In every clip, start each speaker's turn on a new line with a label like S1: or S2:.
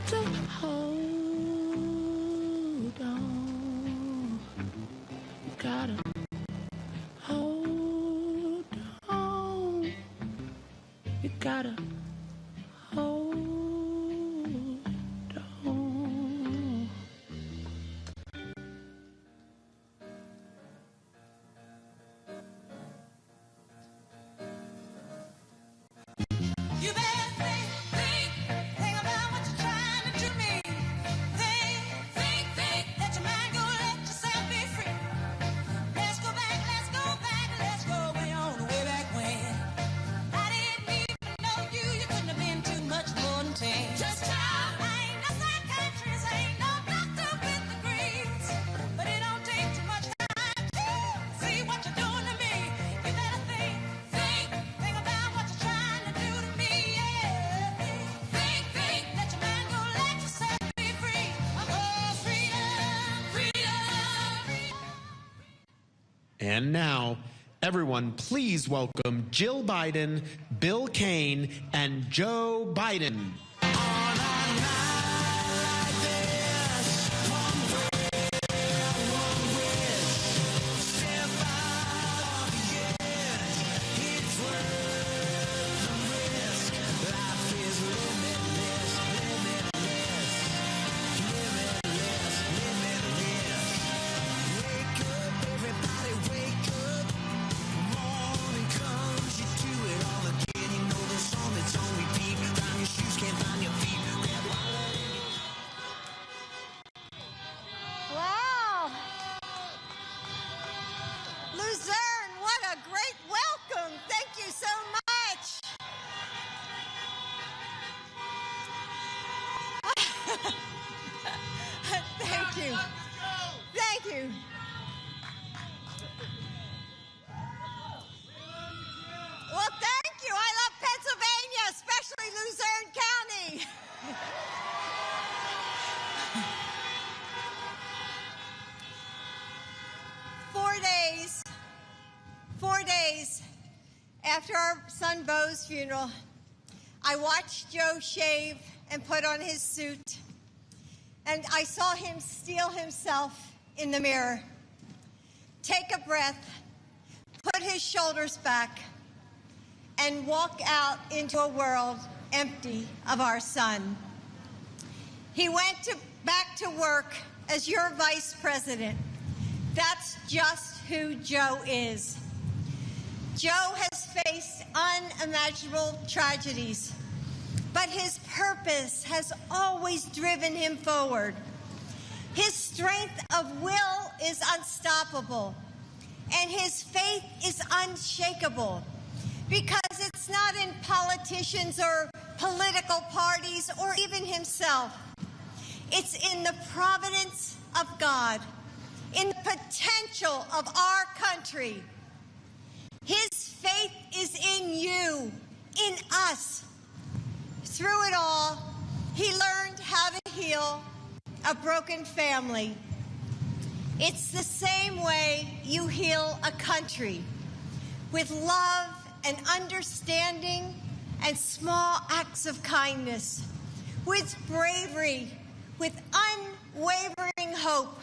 S1: to hold on. You gotta hold on. You gotta hold on.
S2: You better think about what you're trying to do to me. Think that your mind go let yourself be free. Let's go back, let's go way on, way back when. I didn't even know you couldn't have been too much more than 10. Just how I ain't no psychiatrist, I ain't no doctor with degrees, but it don't take too much time to see what you're doing to me. You better think about what you're trying to do to me. Yeah. Think that your mind go let yourself be free. Oh, freedom.
S3: And now, everyone, please welcome Jill Biden, Bill Cain, and Joe Biden.
S4: Wow. Luzerne, what a great welcome. Thank you so much. Thank you. Thank you. Well, thank you. I love Pennsylvania, especially Luzerne County. 4 days after our son Beau's funeral, I watched Joe shave and put on his suit, and I saw him steel himself in the mirror, take a breath, put his shoulders back, and walk out into a world empty of our son. He went back to work as your vice president. That's just who Joe is. Joe has faced unimaginable tragedies, but his purpose has always driven him forward. His strength of will is unstoppable, and his faith is unshakable, because it's not in politicians or political parties or even himself. It's in the providence of God, in the potential of our country. His faith is in you, in us. Through it all, he learned how to heal a broken family. It's the same way you heal a country, with love and understanding and small acts of kindness, with bravery, with unwavering hope.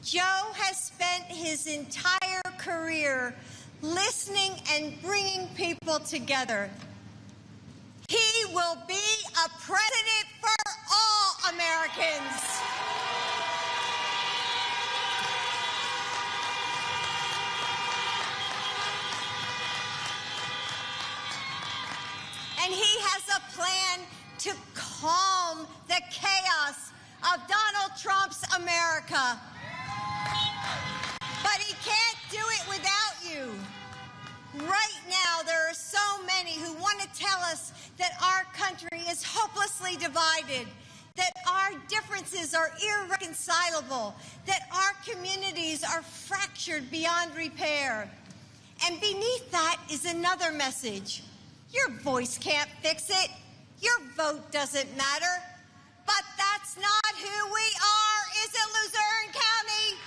S4: Joe has spent his entire career listening and bringing people together. He will be a president for all Americans. And he has a plan to calm the chaos of Donald Trump's America. But he can't do it without you. Right now, there are so many who want to tell us that our country is hopelessly divided, that our differences are irreconcilable, that our communities are fractured beyond repair. And beneath that is another message. Your voice can't fix it. Your vote doesn't matter. But that's not who we are, is it, Luzerne County?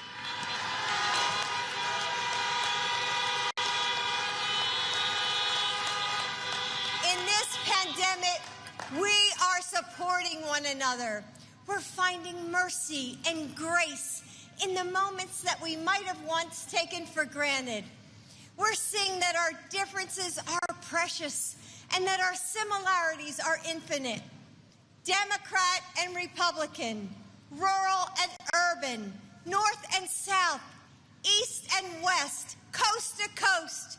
S4: In this pandemic, we are supporting one another. We're finding mercy and grace in the moments that we might have once taken for granted. We're seeing that our differences are precious and that our similarities are infinite. Democrat and Republican, rural and urban, north and south, east and west, coast to coast.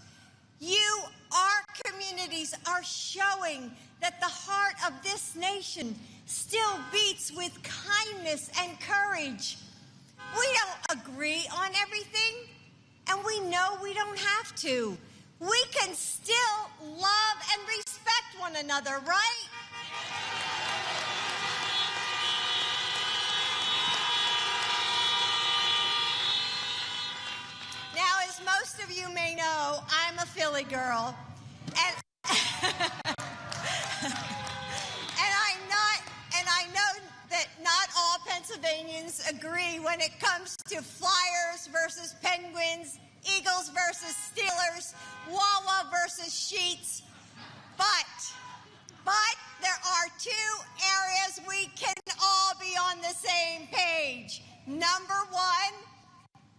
S4: You, our communities, are showing that the heart of this nation still beats with kindness and courage. We don't agree on everything, and we know we don't have to. We can still love and respect one another, right? Now, as most of you may know, I'm a Philly girl, and I know that not all Pennsylvanians agree when it comes to Flyers versus Penguins, Eagles versus Steelers, Wawa versus Sheets, but there are two areas we can all be on the same page. Number one,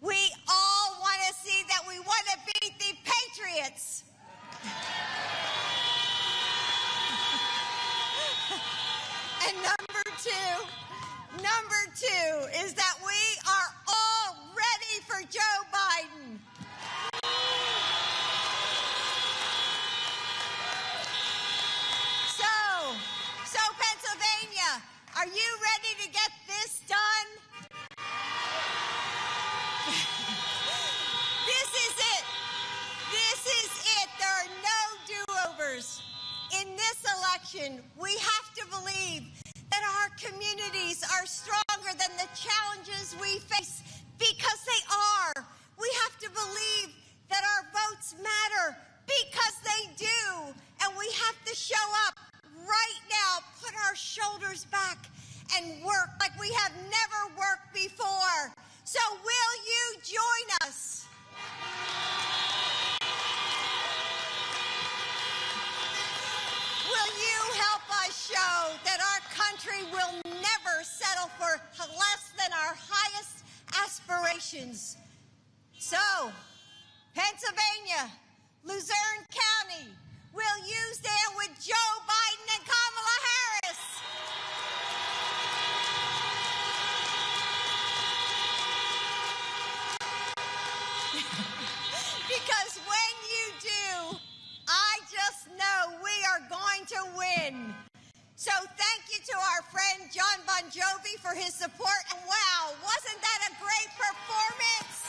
S4: we all want to see that we want to beat the Patriots. And number two is that we are all ready for Joe Biden. So Pennsylvania, are you ready to get this done? This is it. This is it. There are no do-overs. In this election, we have to believe that our communities are stronger than the challenges we face, because they are. We have to believe that our votes matter, because they do. And we have to show up right now, put our shoulders back, and work like we have never worked before. So will you join us? Will you help us show that our country will never settle for less than our highest aspirations? So, Pennsylvania, Luzerne County, will you stand with Joe Biden and Kamala Harris? Because when you do, I just know we are going to win. So thank you to our friend John Bon Jovi for his support. And wow, wasn't that a great performance?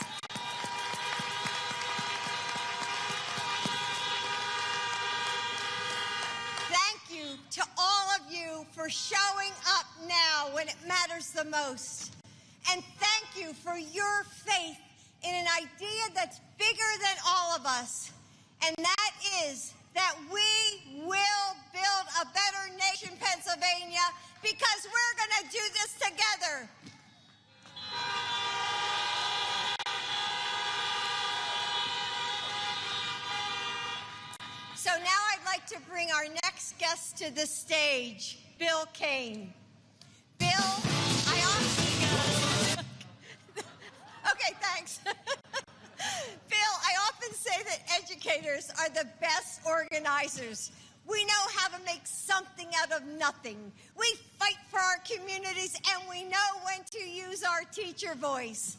S4: Thank you to all of you for showing up now when it matters the most. And thank you for your faith in an idea that's bigger than all of us. And that is that we will build a better nation, Pennsylvania, because we're going to do this together. So now I'd like to bring our next guest to the stage, Bill Kane. Bill, I often... Okay, thanks. Bill, I often say that educators are the best organizers. We know how to make something out of nothing. We fight for our communities, and we know when to use our teacher voice.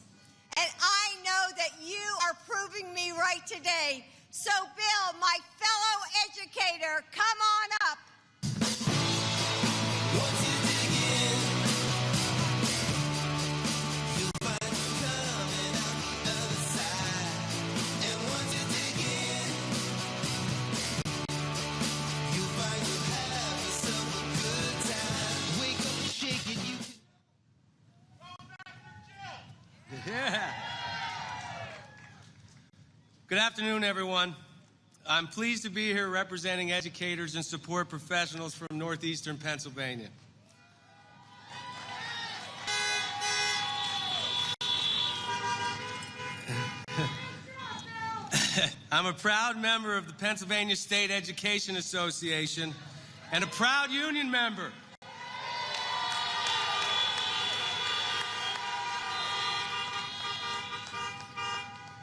S4: And I know that you are proving me right today. So, Bill, my fellow educator, come on up.
S5: Yeah. Good afternoon, everyone. I'm pleased to be here representing educators and support professionals from northeastern Pennsylvania. I'm a proud member of the Pennsylvania State Education Association and a proud union member.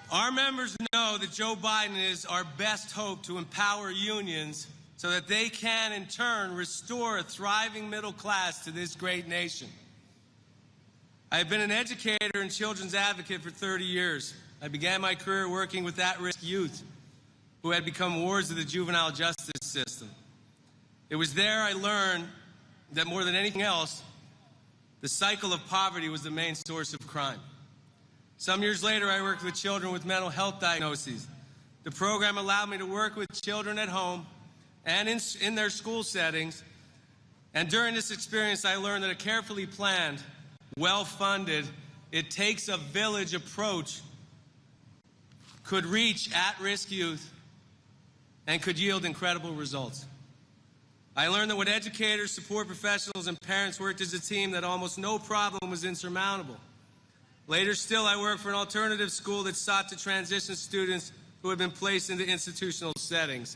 S5: Our members know that Joe Biden is our best hope to empower unions so that they can, in turn, restore a thriving middle class to this great nation. I have been an educator and children's advocate for 30 years. I began my career working with at-risk youth who had become wards of the juvenile justice system. It was there I learned that more than anything else, the cycle of poverty was the main source of crime. Some years later, I worked with children with mental health diagnoses. The program allowed me to work with children at home and in their school settings. And during this experience, I learned that a carefully planned, well-funded, it takes a village approach could reach at-risk youth and could yield incredible results. I learned that when educators, support professionals, and parents worked as a team, that almost no problem was insurmountable. Later still, I worked for an alternative school that sought to transition students who had been placed into institutional settings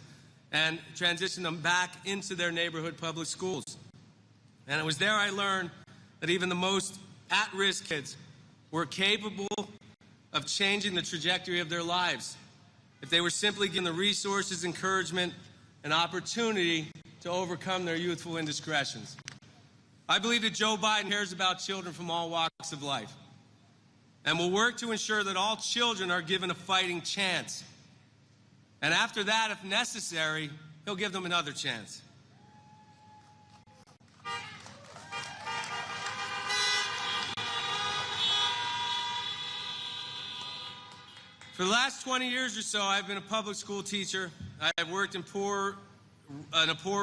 S5: and transition them back into their neighborhood public schools. And it was there I learned that even the most at-risk kids were capable of changing the trajectory of their lives if they were simply given the resources, encouragement, and opportunity to overcome their youthful indiscretions. I believe that Joe Biden cares about children from all walks of life and will work to ensure that all children are given a fighting chance. And after that, if necessary, he'll give them another chance. For the last 20 years or so, I've been a public school teacher. I've worked in a poor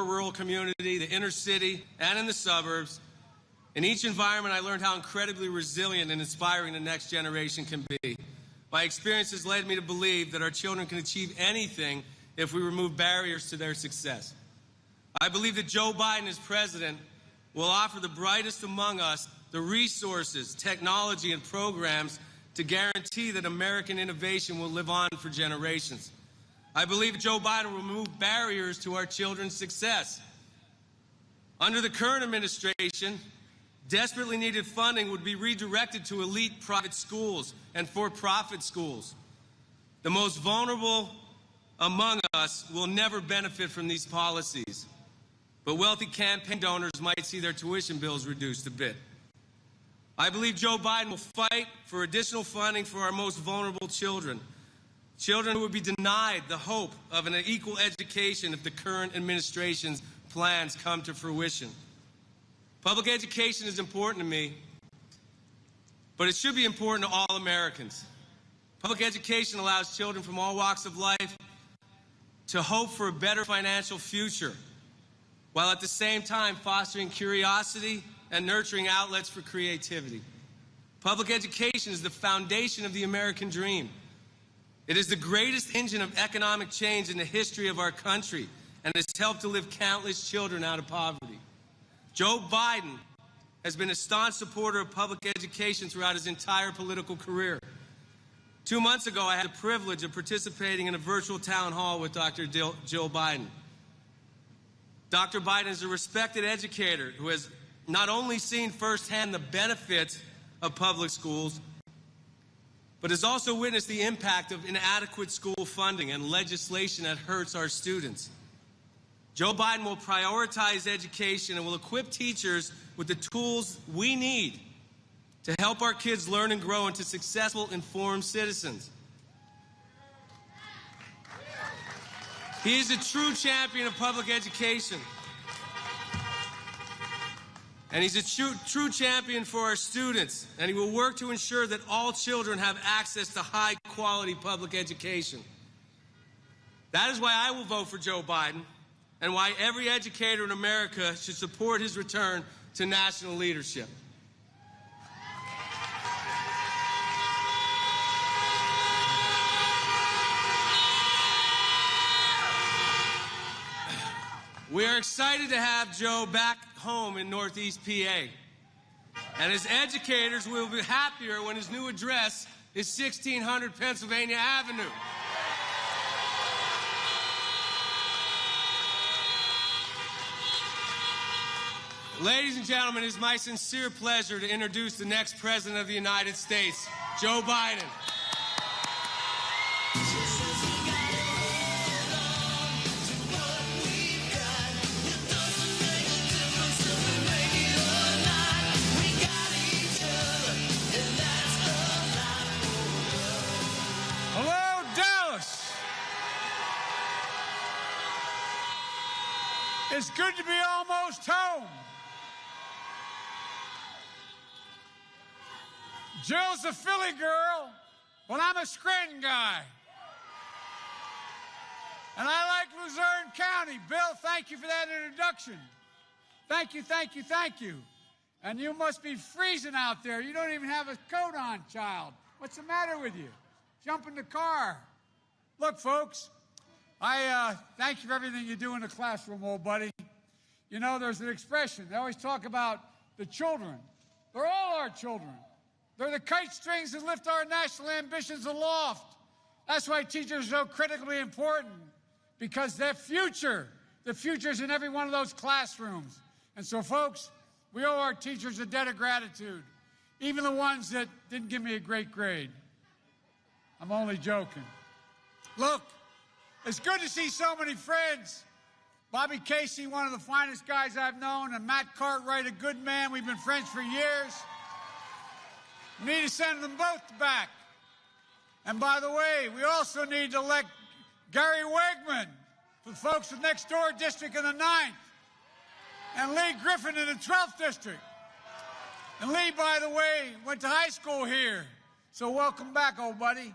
S5: rural community, the inner city, and in the suburbs. In each environment, I learned how incredibly resilient and inspiring the next generation can be. My experiences led me to believe that our children can achieve anything if we remove barriers to their success. I believe that Joe Biden, as president, will offer the brightest among us the resources, technology, and programs to guarantee that American innovation will live on for generations. I believe Joe Biden will remove barriers to our children's success. Under the current administration, desperately needed funding would be redirected to elite private schools and for-profit schools. The most vulnerable among us will never benefit from these policies, but wealthy campaign donors might see their tuition bills reduced a bit. I believe Joe Biden will fight for additional funding for our most vulnerable children, children who would be denied the hope of an equal education if the current administration's plans come to fruition. Public education is important to me, but it should be important to all Americans. Public education allows children from all walks of life to hope for a better financial future, while at the same time fostering curiosity and nurturing outlets for creativity. Public education is the foundation of the American dream. It is the greatest engine of economic change in the history of our country and has helped to lift countless children out of poverty. Joe Biden has been a staunch supporter of public education throughout his entire political career. 2 months ago, I had the privilege of participating in a virtual town hall with Dr. Jill Biden. Dr. Biden is a respected educator who has not only seen firsthand the benefits of public schools, but has also witnessed the impact of inadequate school funding and legislation that hurts our students. Joe Biden will prioritize education and will equip teachers with the tools we need to help our kids learn and grow into successful, informed citizens. He is a true champion of public education. And he's a true champion for our students, and he will work to ensure that all children have access to high-quality public education. That is why I will vote for Joe Biden, and why every educator in America should support his return to national leadership. We are excited to have Joe back home in Northeast PA. And as educators, we will be happier when his new address is 1600 Pennsylvania Avenue. Ladies and gentlemen, it is my sincere pleasure to introduce the next President of the United States, Joe Biden.
S6: It's good to be almost home. Jill's a Philly girl, but I'm a Scranton guy. And I like Luzerne County. Bill, thank you for that introduction. Thank you, thank you, thank you. And you must be freezing out there. You don't even have a coat on, child. What's the matter with you? Jump in the car. Look, folks, I thank you for everything you do in the classroom, old buddy. You know, there's an expression. They always talk about the children. They're all our children. They're the kite strings that lift our national ambitions aloft. That's why teachers are so critically important, because the future's in every one of those classrooms. And so, folks, we owe our teachers a debt of gratitude, even the ones that didn't give me a great grade. I'm only joking. Look, it's good to see so many friends. Bobby Casey, one of the finest guys I've known, and Matt Cartwright, a good man. We've been friends for years. We need to send them both back. And by the way, we also need to elect Gary Wegman for the folks of next door district in the 9th, and Lee Griffin in the 12th district. And Lee, by the way, went to high school here. So welcome back, old buddy.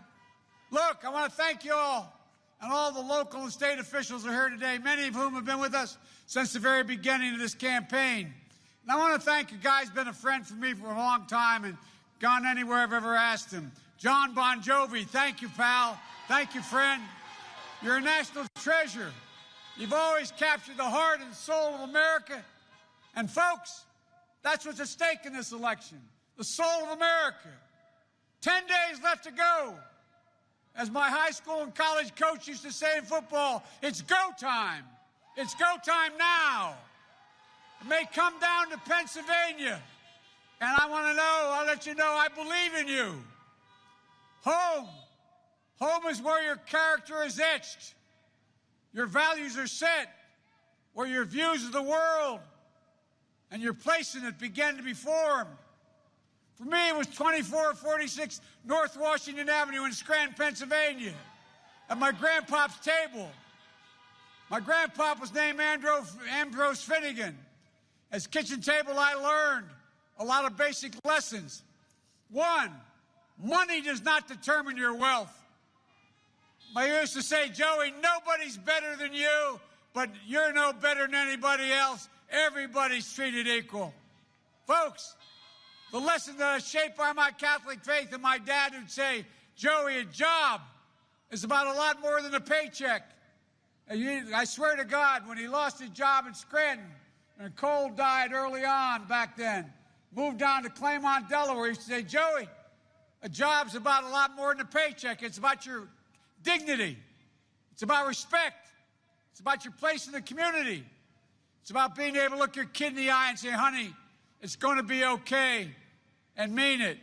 S6: Look, I want to thank you all, and all the local and state officials are here today, many of whom have been with us since the very beginning of this campaign. And I want to thank a guy who's been a friend for me for a long time and gone anywhere I've ever asked him. John Bon Jovi, thank you, pal. Thank you, friend. You're a national treasure. You've always captured the heart and soul of America. And folks, that's what's at stake in this election, the soul of America. 10 days left to go. As my high school and college coach used to say in football, it's go time. It's go time now. It may come down to Pennsylvania. And I want to know, I'll let you know, I believe in you. Home. Home is where your character is etched. Your values are set, where your views of the world and your place in it began to be formed. For me, it was 2446 North Washington Avenue in Scranton, Pennsylvania, at my grandpa's table. My grandpa was named Ambrose Finnegan. At his kitchen table, I learned a lot of basic lessons. One, money does not determine your wealth. I used to say, Joey, nobody's better than you, but you're no better than anybody else. Everybody's treated equal. Folks, the lesson that is shaped by my Catholic faith and my dad who'd say, Joey, a job is about a lot more than a paycheck. I swear to God, when he lost his job in Scranton, and Cole died early on back then, moved down to Claymont, Delaware, he used to say, Joey, a job's about a lot more than a paycheck. It's about your dignity. It's about respect. It's about your place in the community. It's about being able to look your kid in the eye and say, honey, it's going to be okay, and mean it.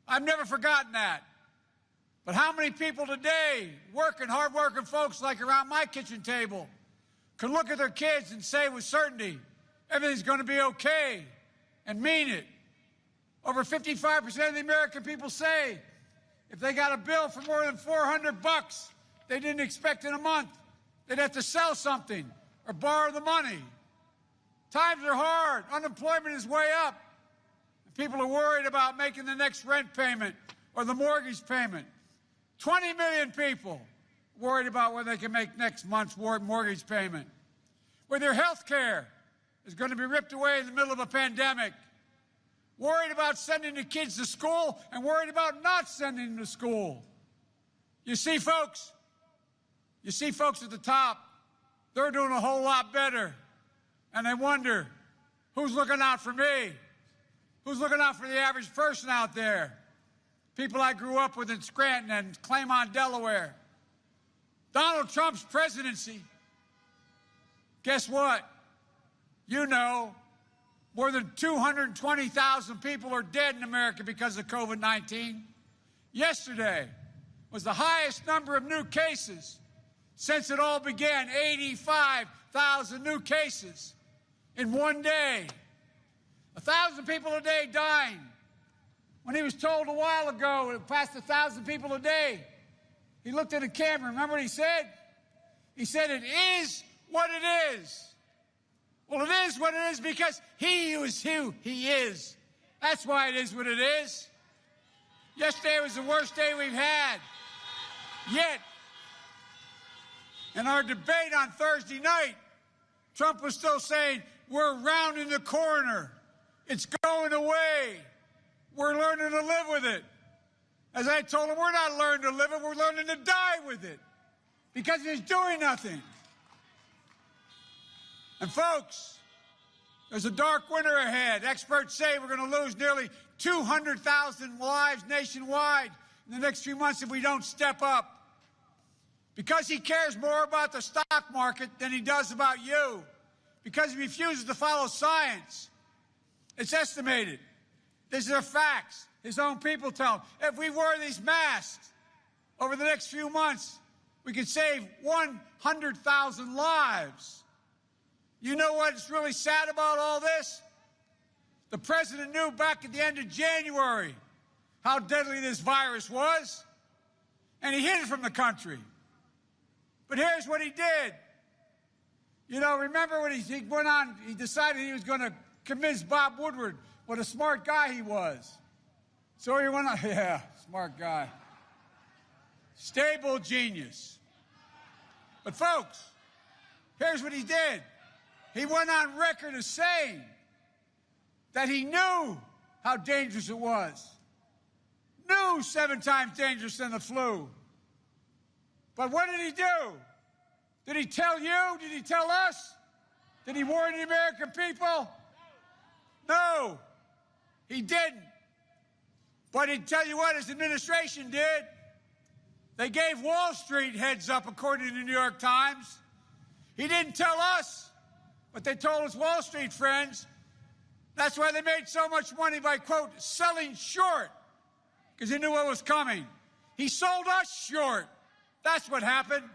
S6: I've never forgotten that. But how many people today, hard-working folks like around my kitchen table, can look at their kids and say with certainty, everything's going to be okay, and mean it? Over 55% of the American people say if they got a bill for more than $400 they didn't expect in a month, they'd have to sell something or borrow the money. Times are hard. Unemployment is way up. People are worried about making the next rent payment or the mortgage payment. 20 million people worried about whether they can make next month's mortgage payment. Where their health care is going to be ripped away in the middle of a pandemic. Worried about sending the kids to school and worried about not sending them to school. You see, folks at the top, they're doing a whole lot better. And they wonder, who's looking out for me? Who's looking out for the average person out there? People I grew up with in Scranton and Claymont, Delaware. Donald Trump's presidency, guess what? You know, more than 220,000 people are dead in America because of COVID-19. Yesterday was the highest number of new cases since it all began, 85,000 new cases in one day. 1,000 people a day dying. When he was told a while ago it passed 1,000 people a day, he He looked at the camera. Remember what he said? He said, "It is what it is." Well, it is what it is because he is who he is. That's why it is what it is. Yesterday was the worst day we've had. Yet, in our debate on Thursday night, Trump was still saying, we're rounding the corner. It's going away. We're learning to live with it. As I told him, we're not learning to live it, we're learning to die with it. Because it's doing nothing. And folks, there's a dark winter ahead. Experts say we're going to lose nearly 200,000 lives nationwide in the next few months if we don't step up. Because he cares more about the stock market than he does about you. Because he refuses to follow science. It's estimated. These are facts. His own people tell him. If we wore these masks over the next few months, we could save 100,000 lives. You know what's really sad about all this? The president knew back at the end of January how deadly this virus was, and he hid it from the country. But here's what he did. You know, remember when he went on, he decided he was going to convince Bob Woodward what a smart guy he was. So he went on, yeah, smart guy. Stable genius. But folks, here's what he did. He went on record as saying that he knew how dangerous it was. Knew 7 times dangerous than the flu. But what did he do? Did he tell you? Did he tell us? Did he warn the American people? No, he didn't. But he'd tell you what his administration did. They gave Wall Street heads up, according to the New York Times. He didn't tell us, but they told his Wall Street friends. That's why they made so much money by, quote, selling short, because he knew what was coming. He sold us short. That's what happened.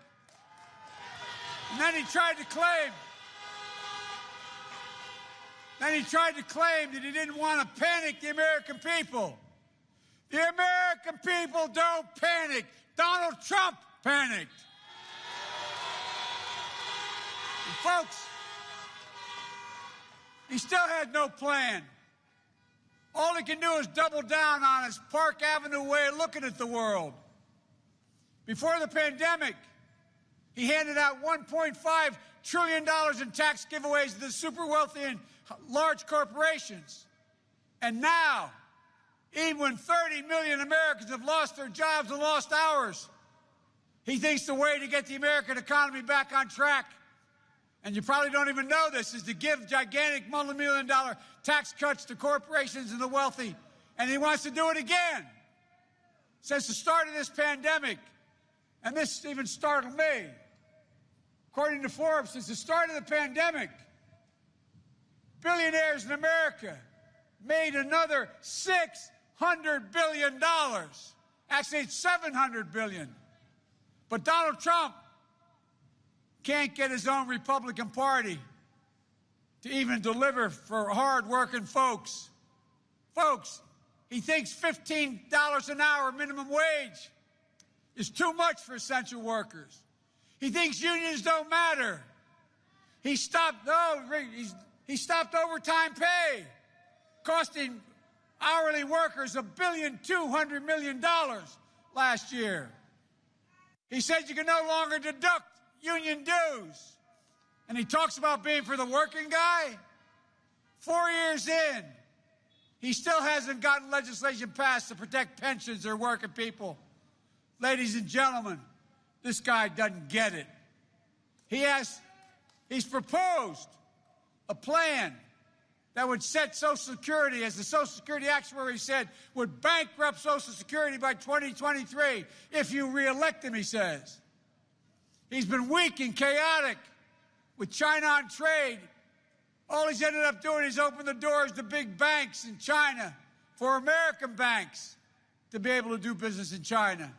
S6: And then he tried to claim that he didn't want to panic the American people. The American people don't panic. Donald Trump panicked. And folks, he still had no plan. All he can do is double down on his Park Avenue way of looking at the world. Before the pandemic, he handed out $1.5 trillion in tax giveaways to the super wealthy and large corporations. And now, even when 30 million Americans have lost their jobs and lost hours, he thinks the way to get the American economy back on track, and you probably don't even know this, is to give gigantic multi-million-dollar tax cuts to corporations and the wealthy. And he wants to do it again. Since the start of this pandemic, and this even startled me, according to Forbes, since the start of the pandemic, billionaires in America made another $600 billion. Actually, it's $700 billion. But Donald Trump can't get his own Republican Party to even deliver for hard-working folks. Folks, he thinks $15 an hour minimum wage is too much for essential workers. He thinks unions don't matter. He stopped overtime pay, costing hourly workers $1.2 billion last year. He said you can no longer deduct union dues. And he talks about being for the working guy. 4 years in, he still hasn't gotten legislation passed to protect pensions or working people. Ladies and gentlemen, this guy doesn't get it. He's proposed a plan that would set Social Security, as the Social Security actuary said, would bankrupt Social Security by 2023 if you reelect him, he says. He's been weak and chaotic with China on trade. All he's ended up doing is open the doors to big banks in China for American banks to be able to do business in China.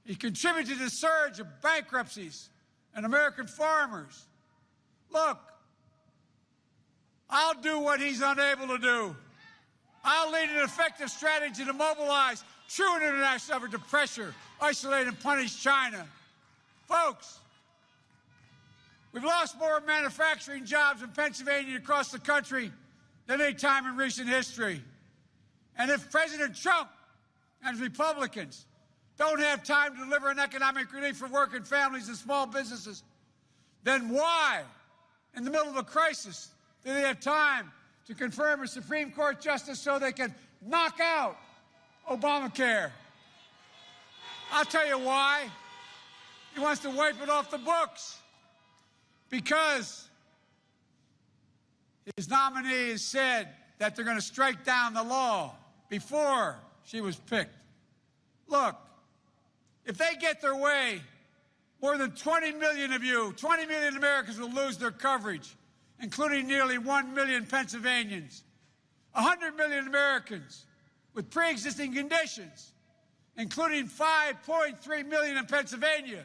S6: He contributed to the surge of bankruptcies and American farmers. Look, I'll do what he's unable to do. I'll lead an effective strategy to mobilize true international effort to pressure, isolate, and punish China. Folks, We've lost more manufacturing jobs in Pennsylvania and across the country than any time in recent history. And if President Trump and his Republicans don't have time to deliver an economic relief for working families and small businesses, then why, in the middle of a crisis, do they have time to confirm a Supreme Court justice so they can knock out Obamacare? I'll tell you why. He wants to wipe it off the books. Because his nominee has said that they're going to strike down the law before she was picked. Look, if they get their way, more than 20 million of you, 20 million Americans will lose their coverage, including nearly 1 million Pennsylvanians. 100 million Americans with pre-existing conditions, including 5.3 million in Pennsylvania,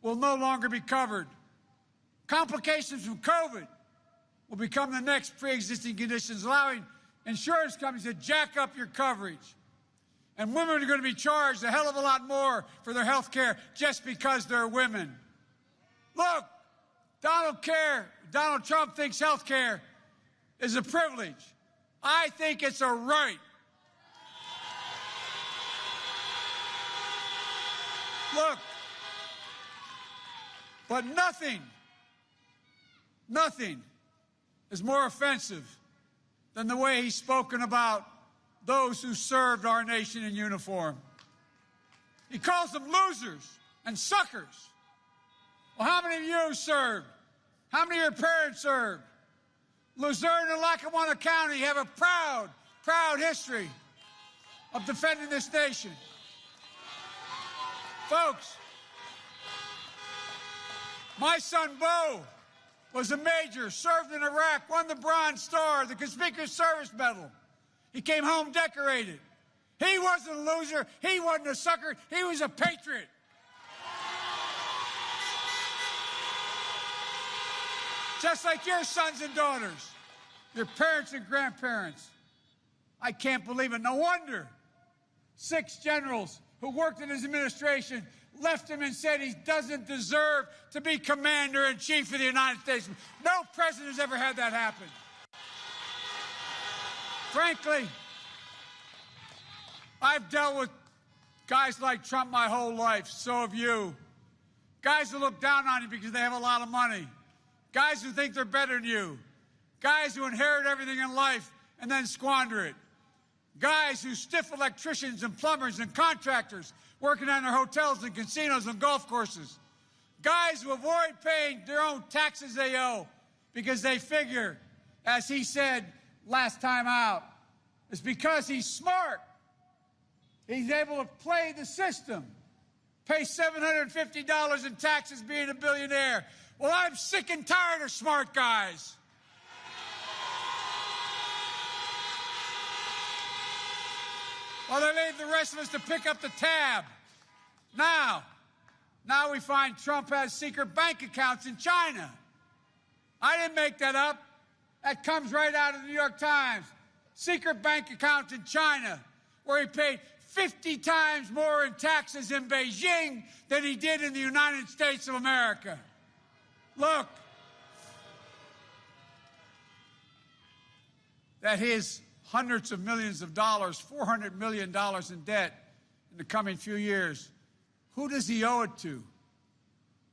S6: will no longer be covered. Complications from COVID will become the next pre-existing conditions, allowing insurance companies to jack up your coverage. And women are going to be charged a hell of a lot more for their health care just because they're women. Look, Donald Trump thinks health care is a privilege. I think it's a right. Look, but nothing is more offensive than the way he's spoken about those who served our nation in uniform. He calls them losers and suckers. Well, how many of you served? How many of your parents served? Luzerne and Lackawanna County have a proud history of defending this nation. Folks, my son Bo was a major, served in Iraq, won the Bronze Star, the Conspicuous Service Medal. He came home decorated. He wasn't a loser. He wasn't a sucker. He was a patriot. Just like your sons and daughters, your parents and grandparents. I can't believe it. No wonder 6 generals who worked in his administration left him and said he doesn't deserve to be commander-in-chief of the United States. No president has ever had that happen. Frankly, I've dealt with guys like Trump my whole life. So have you. Guys who look down on you because they have a lot of money. Guys who think they're better than you. Guys who inherit everything in life and then squander it. Guys who stiff electricians and plumbers and contractors working on their hotels and casinos and golf courses. Guys who avoid paying their own taxes they owe because they figure, as he said last time out, it's because he's smart. He's able to play the system, pay $750 in taxes being a billionaire. Well, I'm sick and tired of smart guys. Well, they leave the rest of us to pick up the tab. Now we find Trump has secret bank accounts in China. I didn't make that up. That comes right out of the New York Times. Secret bank account in China, where he paid 50 times more in taxes in Beijing than he did in the United States of America. Look, that his hundreds of millions of dollars, $400 million in debt in the coming few years, who does he owe it to?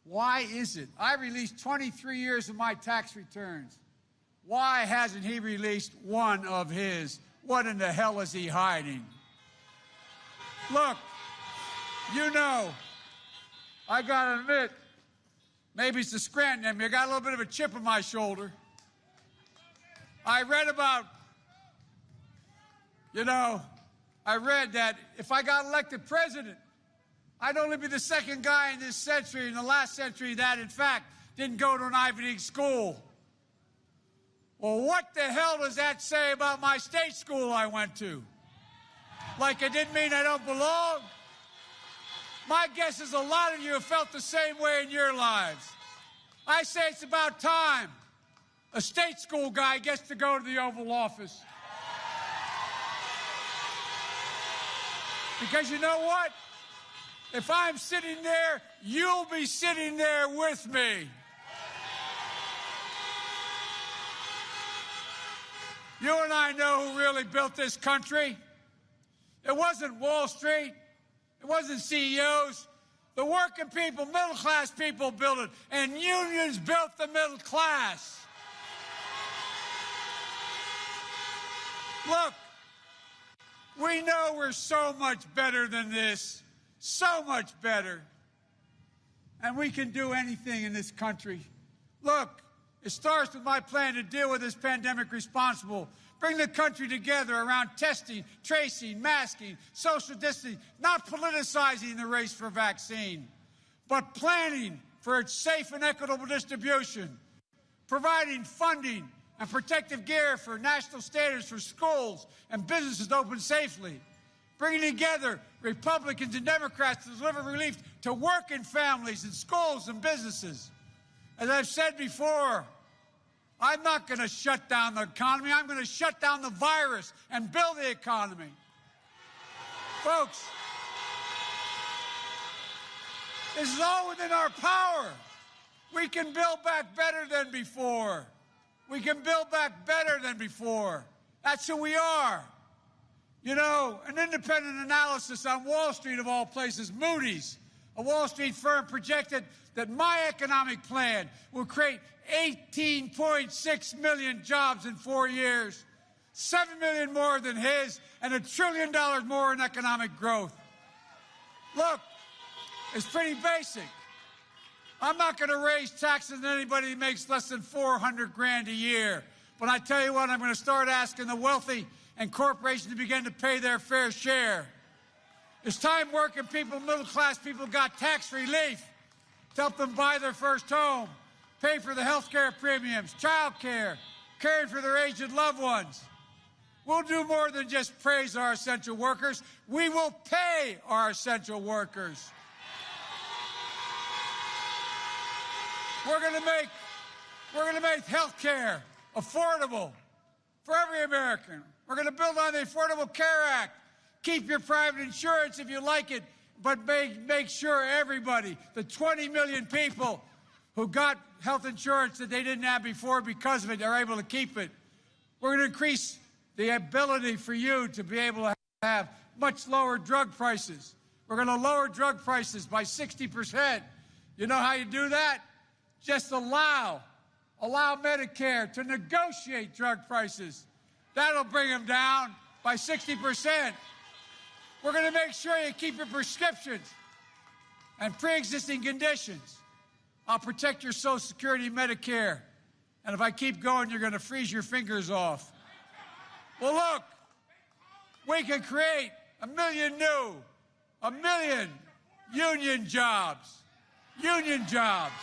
S6: Why is it? I released 23 years of my tax returns. Why hasn't he released one of his? What in the hell is he hiding? Look, you know, I gotta admit, maybe it's the Scranton in me. I got a little bit of a chip on my shoulder. I read about, I read that if I got elected president, I'd only be the second guy in this century, in the last century, that, in fact, didn't go to an Ivy League school. Well, what the hell does that say about my state school I went to? Like it didn't mean I don't belong? My guess is a lot of you have felt the same way in your lives. I say it's about time a state school guy gets to go to the Oval Office. Because you know what? If I'm sitting there, you'll be sitting there with me. You and I know who really built this country. It wasn't Wall Street. It wasn't CEOs. The working people, middle-class people built it, and unions built the middle class. Look, we know we're so much better than this, so much better. And we can do anything in this country. Look, it starts with my plan to deal with this pandemic responsible. Bring the country together around testing, tracing, masking, social distancing, not politicizing the race for vaccine, but planning for its safe and equitable distribution, providing funding and protective gear for national standards for schools and businesses to open safely, bringing together Republicans and Democrats to deliver relief to working families and schools and businesses. As I've said before, I'm not going to shut down the economy. I'm going to shut down the virus and build the economy. Folks, this is all within our power. We can build back better than before. We can build back better than before. That's who we are. You know, an independent analysis on Wall Street, of all places, Moody's, a Wall Street firm, projected that my economic plan will create 18.6 million jobs in 4 years, 7 million more than his, and $1 trillion more in economic growth. Look, it's pretty basic. I'm not going to raise taxes on anybody who makes less than $400 grand a year. But I tell you what, I'm going to start asking the wealthy and corporations to begin to pay their fair share. It's time working people, middle-class people got tax relief to help them buy their first home, pay for the health care premiums, child care, caring for their aged loved ones. We'll do more than just praise our essential workers. We will pay our essential workers. We're going to make health care affordable for every American. We're going to build on the Affordable Care Act. Keep your private insurance if you like it, but make sure everybody, the 20 million people who got health insurance that they didn't have before because of it, are able to keep it. We're going to increase the ability for you to be able to have much lower drug prices. We're going to lower drug prices by 60%. You know how you do that? Just allow Medicare to negotiate drug prices. That'll bring them down by 60%. We're going to make sure you keep your prescriptions and pre-existing conditions. I'll protect your Social Security, Medicare. And if I keep going, you're going to freeze your fingers off. Well, look, we can create 1 million union jobs. Union jobs.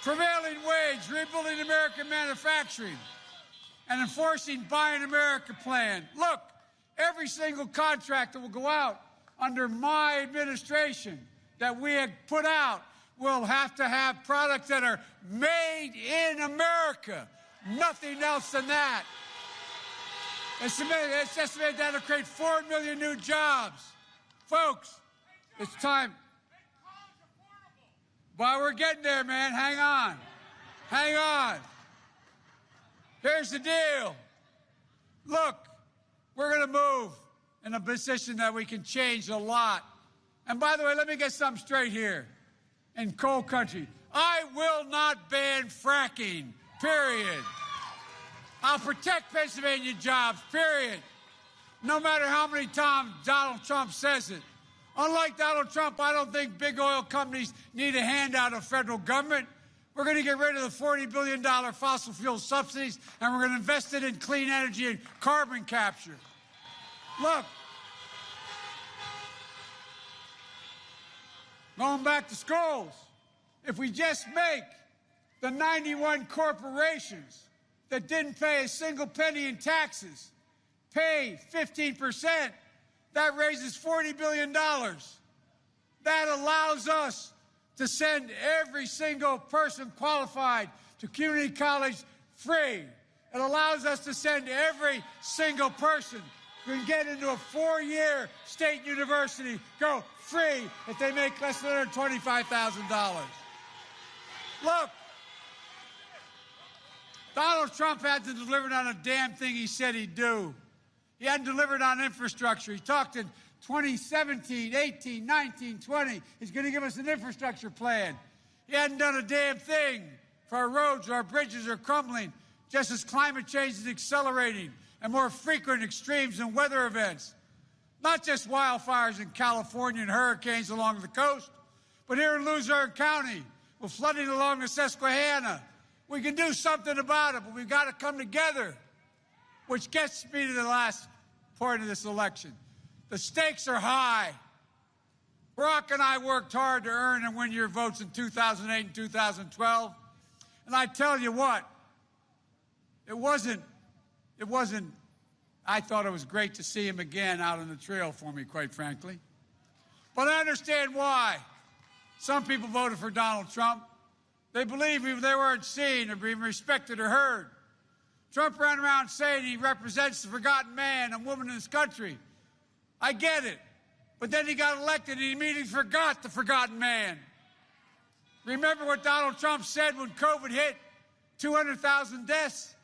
S6: Prevailing wage, rebuilding American manufacturing, and enforcing Buy in America plan. Look, every single contract that will go out under my administration that we have put out will have to have products that are made in America. Nothing else than that. It's estimated that'll create 4 million new jobs. Folks, it's time. But we're getting there, man. Hang on. Hang on. Here's the deal. Look, we're going to move in a position that we can change a lot. And by the way, let me get something straight here. In coal country, I will not ban fracking, period. I'll protect Pennsylvania jobs, period. No matter how many times Donald Trump says it. Unlike Donald Trump, I don't think big oil companies need a handout of federal government. We're going to get rid of the $40 billion fossil fuel subsidies, and we're going to invest it in clean energy and carbon capture. Look, going back to schools, if we just make the 91 corporations that didn't pay a single penny in taxes pay 15%, that raises $40 billion. That allows us to send every single person qualified to community college free. It allows us to send every single person who can get into a 4-year state university go free if they make less than $125,000. Look, Donald Trump hasn't delivered on a damn thing he said he'd do. He hadn't delivered on infrastructure. He talked in 2017, 18, 19, 20. He's going to give us an infrastructure plan. He hadn't done a damn thing for our roads. Our bridges are crumbling, just as climate change is accelerating and more frequent extremes and weather events. Not just wildfires in California and hurricanes along the coast, but here in Luzerne County, with flooding along the Susquehanna. We can do something about it, but we've got to come together, which gets me to the last part of this election. The stakes are high. Barack and I worked hard to earn and win your votes in 2008 and 2012. And I tell you what, it wasn't, I thought it was great to see him again out on the trail for me, quite frankly. But I understand why. Some people voted for Donald Trump. They believe they weren't seen or being respected or heard. Trump ran around saying he represents the forgotten man and woman in this country. I get it. But then he got elected and he immediately forgot the forgotten man. Remember what Donald Trump said when COVID hit? 200,000 deaths.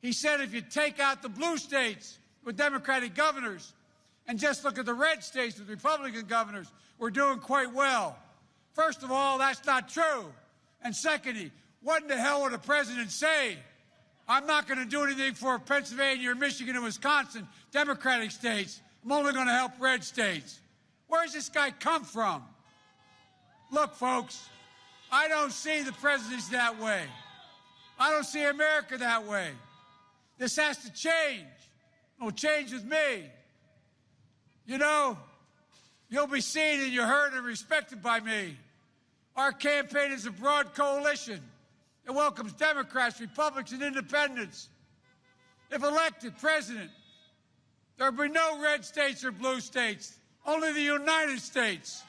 S6: He said if you take out the blue states with Democratic governors and just look at the red states with Republican governors, we're doing quite well. First of all, that's not true. And secondly, what in the hell would a president say? I'm not going to do anything for Pennsylvania or Michigan or Wisconsin, Democratic states. I'm only going to help red states. Where's this guy come from? Look, folks, I don't see the presidency that way. I don't see America that way. This has to change. It'll change with me. You know, you'll be seen and you're heard and respected by me. Our campaign is a broad coalition. It welcomes Democrats, Republicans, and Independents. If elected president, there will be no red states or blue states, only the United States.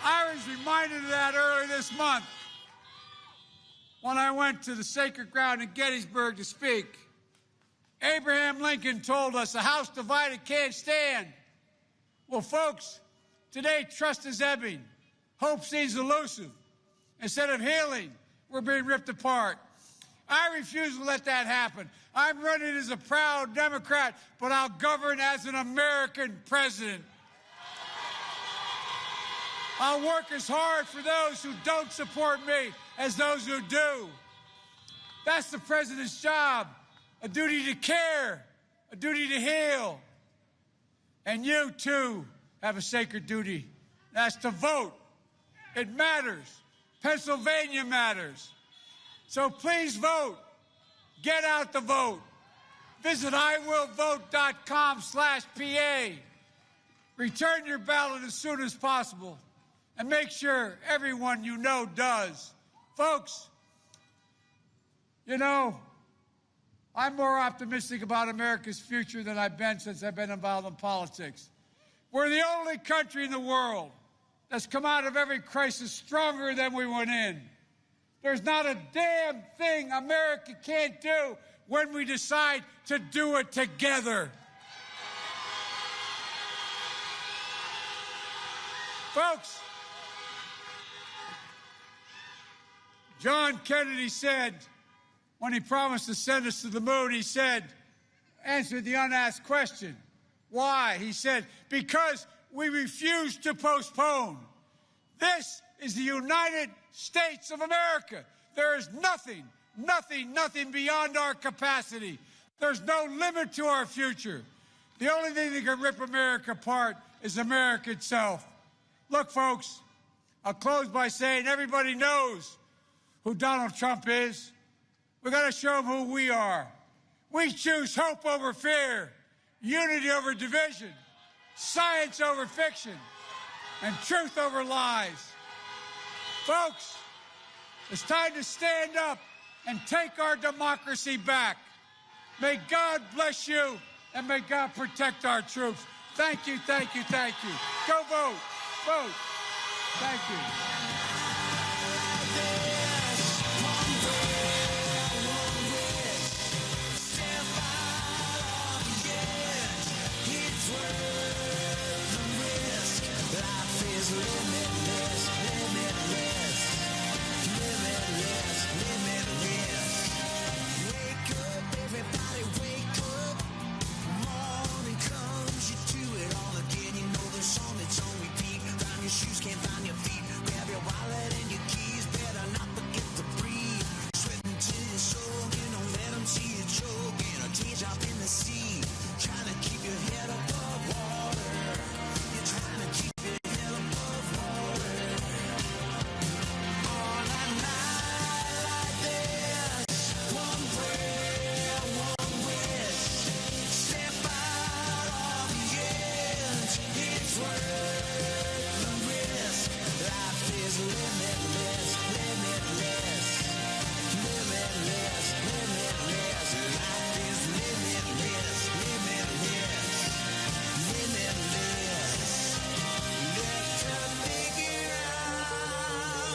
S6: I was reminded of that earlier this month when I went to the sacred ground in Gettysburg to speak. Abraham Lincoln told us, a house divided can't stand. Well, folks, today trust is ebbing. Hope seems elusive. Instead of healing, we're being ripped apart. I refuse to let that happen. I'm running as a proud Democrat, but I'll govern as an American president. I'll work as hard for those who don't support me as those who do. That's the president's job. A duty to care, a duty to heal. And you, too, have a sacred duty. That's to vote. It matters. Pennsylvania matters. So please vote. Get out the vote. Visit iwillvote.com/PA. Return your ballot as soon as possible. And make sure everyone you know does. Folks, you know, I'm more optimistic about America's future than I've been since I've been involved in politics. We're the only country in the world that's come out of every crisis stronger than we went in. There's not a damn thing America can't do when we decide to do it together. Folks, John Kennedy said, when he promised to send us to the moon, he said, answered the unasked question. Why? He said, because we refuse to postpone. This is the United States of America. There is nothing beyond our capacity. There's no limit to our future. The only thing that can rip America apart is America itself. Look, folks, I'll close by saying everybody knows who Donald Trump is. We've got to show them who we are. We choose hope over fear, unity over division, science over fiction, and truth over lies. Folks, it's time to stand up and take our democracy back. May God bless you, and may God protect our troops. Thank you, thank you, thank you. Go vote. Vote. Thank you.